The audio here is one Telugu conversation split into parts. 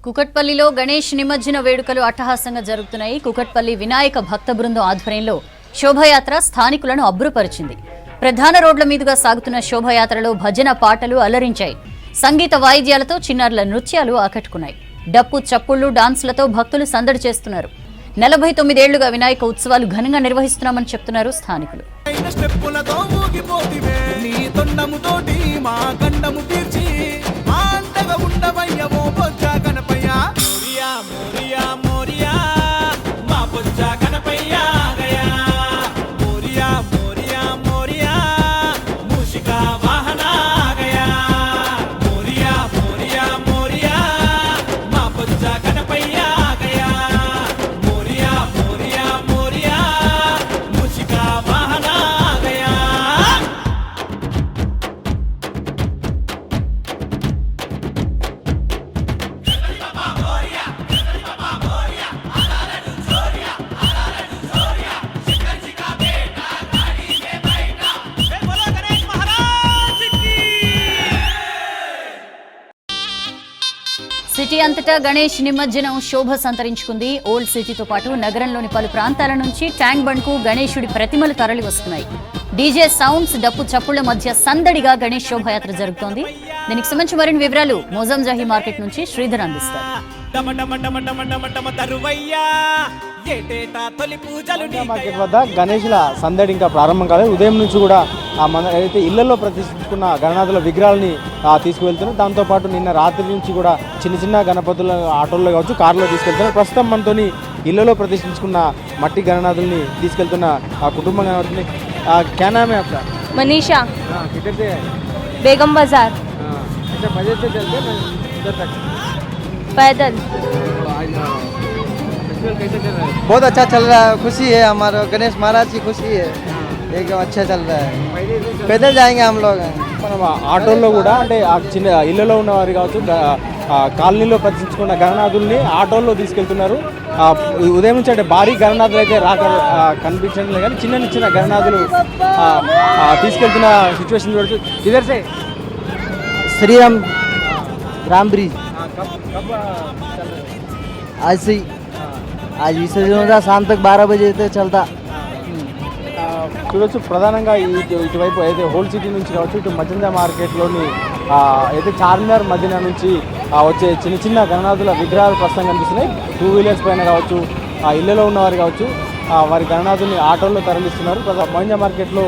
కుకట్పల్లిలో గణేష్ నిమజ్జన వేడుకలు అట్టహాసంగా జరుగుతున్నాయి. కుకట్పల్లి వినాయక భక్త బృందం ఆధ్వర్యంలో శోభయాత్ర స్థానికులను అబ్బురపరిచింది. ప్రధాన రోడ్ల మీదుగా సాగుతున్న శోభయాత్రలో భజన పాటలు అలరించాయి. సంగీత వాయిద్యాలతో చిన్నారుల నృత్యాలు ఆకట్టుకున్నాయి. డప్పు చప్పుళ్లు డాన్సులతో భక్తులు సందడి చేస్తున్నారు. 49 ఏళ్లుగా వినాయక ఉత్సవాలు ఘనంగా నిర్వహిస్తున్నామని చెప్తున్నారు స్థానికులు. సిటీ అంతటా గణేష్ నిమజ్జనం శోభ సంతరించుకుంది. ఓల్డ్ సిటీతో పాటు నగరంలోని పలు ప్రాంతాల నుంచి ట్యాంక్ బండ్ కు గణేశుడి ప్రతిమలు తరలి వస్తున్నాయి. డీజే సౌండ్స్, డప్పు చప్పుళ్ల మధ్య సందడిగా గణేష్ శోభయాత్ర జరుగుతోంది. దీనికి సంబంధించి మరిన్ని వివరాలు మోజంజాహి మార్కెట్ నుంచి శ్రీధర్ అందిస్తారు. మార్కెట్ వద్ద గణేష్ల సందడి ఇంకా ప్రారంభం కాలేదు. ఉదయం నుంచి కూడా మన ఏదైతే ఇళ్లలో ప్రతిష్ఠించుకున్న గణనాథుల విగ్రహాలని తీసుకువెళ్తున్నారు. దాంతోపాటు నిన్న రాత్రి నుంచి కూడా చిన్న చిన్న గణపతుల ఆటోల్లో కావచ్చు, కారులో తీసుకెళ్తున్నారు. ప్రస్తుతం మనతోని ఇళ్లలో ప్రతిష్ఠించుకున్న మట్టి గణనాథుల్ని తీసుకెళ్తున్న ఆ కుటుంబం కనబడుతుంది. क्या नाम है आपका? मनीषा। किधर से? बेगम बाजार। अच्छा, पैदल से चलते हैं इधर तक? पैदल। कैसे चल रहा है? बहुत अच्छा चल रहा है, खुशी है, हमारा गणेश महाराज की खुशी है, एकदम अच्छा चल रहा है। पैदल जाएंगे हम लोग। మనం ఆటోల్లో కూడా అంటే ఆ చిన్న ఇళ్లలో ఉన్నవారు కావచ్చు, కాలనీలో ప్రతిష్ఠించుకున్న గణనాథుల్ని ఆటోల్లో తీసుకెళ్తున్నారు. ఉదయం నుంచి అంటే భారీ గణనాథులు అయితే కనిపించడం లేదు, కానీ చిన్న చిన్న గణనాథులు తీసుకెళ్తున్న సిచ్యువేషన్ చూడొచ్చు. ఇదర్ సే श्रीराम राम ब्रिज आज से आज विसर्जन होता, शाम तक 12 बजे तक चलता. చూడొచ్చు. ప్రధానంగా ఇటువైపు అయితే హోల్ సిటీ నుంచి కావచ్చు, ఇటు మజందా మార్కెట్లోని అయితే చార్మినార్ మదీనా నుంచి వచ్చే చిన్న చిన్న గణనాథుల విగ్రహాలు ప్రస్తుతం కనిపిస్తున్నాయి. 2 వీలర్స్ పైన కావచ్చు, ఆ ఇళ్లలో ఉన్నవారు కావచ్చు, వారి గణనాథుల్ని ఆటోల్లో తరలిస్తున్నారు. మజందా మార్కెట్లో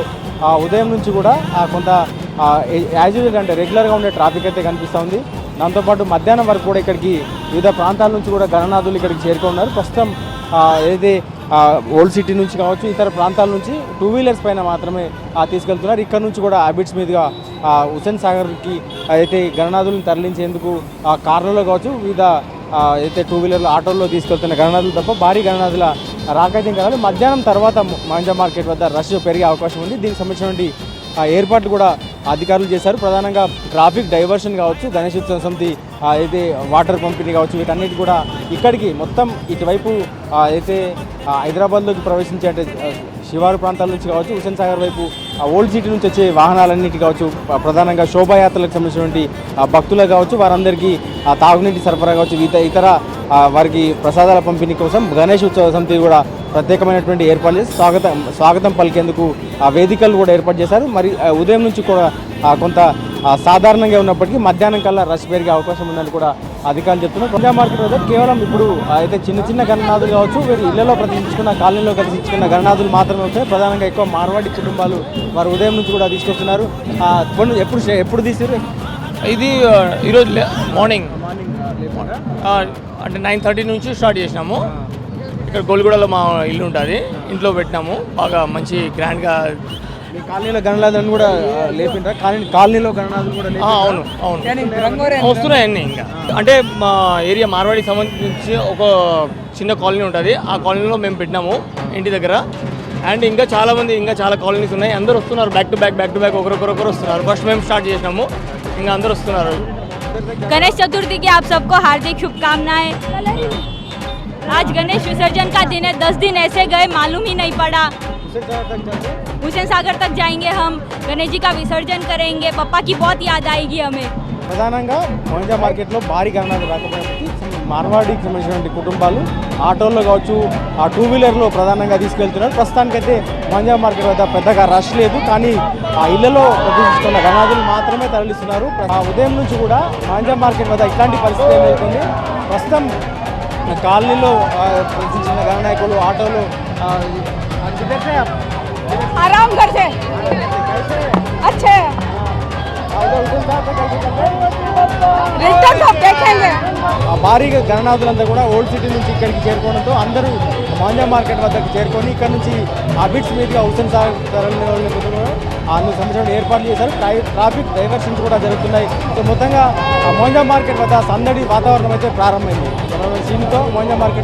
ఉదయం నుంచి కూడా కొంత యాజ్ యూజువల్ అంటే రెగ్యులర్గా ఉండే ట్రాఫిక్ అయితే కనిపిస్తూ ఉంది. దాంతోపాటు మధ్యాహ్నం వరకు కూడా ఇక్కడికి వివిధ ప్రాంతాల నుంచి కూడా గణనాథులు ఇక్కడికి చేరుకున్నారు. ప్రస్తుతం ఏదైతే ఓల్డ్ సిటీ నుంచి కావచ్చు, ఇతర ప్రాంతాల నుంచి 2 వీలర్స్ పైన మాత్రమే తీసుకెళ్తున్నారు. ఇక్కడ నుంచి కూడా హ్యాబిట్స్ మీదుగా హుస్సేన్ సాగర్కి అయితే గణనాథులను తరలించేందుకు కార్లలో కావచ్చు, వివిధ అయితే 2 వీలర్లు ఆటోల్లో తీసుకెళ్తున్న గణనాథులు తప్ప భారీ గణనాథుల రాకైతే కాదు. మధ్యాహ్నం తర్వాత మజందా మార్కెట్ వద్ద రష్ పెరిగే అవకాశం ఉంది. దీనికి సంబంధించినటువంటి ఏర్పాట్లు కూడా అధికారులు చేశారు. ప్రధానంగా ట్రాఫిక్ డైవర్షన్ కావచ్చు, గణేశోత్సవ సమితి అయితే వాటర్ పంపిణీ కావచ్చు, వీటన్నిటి కూడా ఇక్కడికి మొత్తం ఇటువైపు అయితే హైదరాబాద్లోకి ప్రవేశించే అంటే శివారు ప్రాంతాల నుంచి కావచ్చు, హుస్సేన్ సాగర్ వైపు ఓల్డ్ సిటీ నుంచి వచ్చే వాహనాలన్నిటి కావచ్చు, ప్రధానంగా శోభాయాత్రలకు సంబంధించినటువంటి భక్తులకు కావచ్చు, వారందరికీ తాగునీటి సరఫరా కావచ్చు, ఇతర వారికి ప్రసాదాల పంపిణీ కోసం గణేష్ ఉత్సవ సమితి కూడా ప్రత్యేకమైనటువంటి ఏర్పాట్లు చేసి స్వాగతం పలికేందుకు వేదికలు కూడా ఏర్పాటు చేశారు. మరి ఉదయం నుంచి కూడా కొంత సాధారణంగా ఉన్నప్పటికీ మధ్యాహ్నం కల్లా రష్ పెరిగే అవకాశం ఉందని కూడా అధికారులు చెప్తున్నారు. మజందా మార్కెట్ వద్ద కేవలం ఇప్పుడు అయితే చిన్న చిన్న గణనాథులు కావచ్చు, వీరు ఇళ్లలో ప్రతిష్ఠించుకున్న కాలనీలో ప్రతిష్ఠించుకున్న గణనాథులు మాత్రమే వస్తాయి. ప్రధానంగా ఎక్కువ మార్వాడి కుటుంబాలు వారు ఉదయం నుంచి కూడా తీసుకొస్తున్నారు. ఎప్పుడు తీసారు ఇది? ఈరోజు మార్నింగ్ అంటే 9:30 నుంచి స్టార్ట్ చేసినాము. ఇక్కడ గోల్గూడలో మా ఇల్లు ఉంటుంది, ఇంట్లో పెట్టినాము. బాగా మంచి గ్రాండ్గా కాలనీలో గణనాథులను కూడా లేపిండ్రా? కాలనీలో గణనాథులు కూడా? అవును అవును, వస్తున్నాయండి. ఇంకా అంటే మా ఏరియా మార్వాడికి సంబంధించి ఒక చిన్న కాలనీ ఉంటుంది, ఆ కాలనీలో మేము పెట్టినాము ఇంటి దగ్గర. అండ్ ఇంకా చాలా కాలనీస్ ఉన్నాయి. అందరూ వస్తున్నారు, బ్యాక్ టు బ్యాక్ ఒకరొకరు వస్తున్నారు. ఫస్ట్ మేము స్టార్ట్ చేసినాము, ఇంకా అందరూ వస్తున్నారు. गणेश चतुर्थी की आप सबको हार्दिक शुभकामनाएं। आज गणेश विसर्जन का दिन है, 10 दिन ऐसे गए मालूम ही नहीं पड़ा। हुसैन सागर तक जाएंगे हम, गणेश जी का विसर्जन करेंगे। पापा की बहुत याद आएगी हमें। ప్రధానంగా మోంజా మార్కెట్లో భారీ గణనాలు రాకపోయినప్పటికీ మార్వాడికి సంబంధించినటువంటి కుటుంబాలు ఆటోల్లో కావచ్చు, ఆ టూ వీలర్లో ప్రధానంగా తీసుకెళ్తున్నారు. ప్రస్తుతానికైతే మోంజా మార్కెట్ వద్ద పెద్దగా రష్ లేదు, కానీ ఆ ఇళ్లలో ప్రదర్శిస్తున్న గణనాదులు మాత్రమే తరలిస్తున్నారు. ఆ ఉదయం నుంచి కూడా మోంజా మార్కెట్ వద్ద ఇట్లాంటి పరిస్థితి ఏమవుతుంది. ప్రస్తుతం కాలనీలో ప్రదర్శించిన గణనాయకులు ఆటోలు आराम करते अच्छे रिटर्न सब देखेंगे భారీగా గణనాథులంతా కూడా ఓల్డ్ సిటీ నుంచి ఇక్కడికి చేరుకోవడంతో అందరూ మోంజా మార్కెట్ వద్దకు చేరుకొని ఇక్కడ నుంచి ఆ బిట్స్ మీదుగా హుస్సేన్ సాగర్ అందుకు సంబంధించిన ఏర్పాట్లు చేశారు. ట్రాఫిక్ డైవర్షన్స్ కూడా జరుగుతున్నాయి. సో మొత్తంగా మోంజా మార్కెట్ వద్ద సందడి వాతావరణం అయితే ప్రారంభమైంది. సీన్తో మోంజా మార్కెట్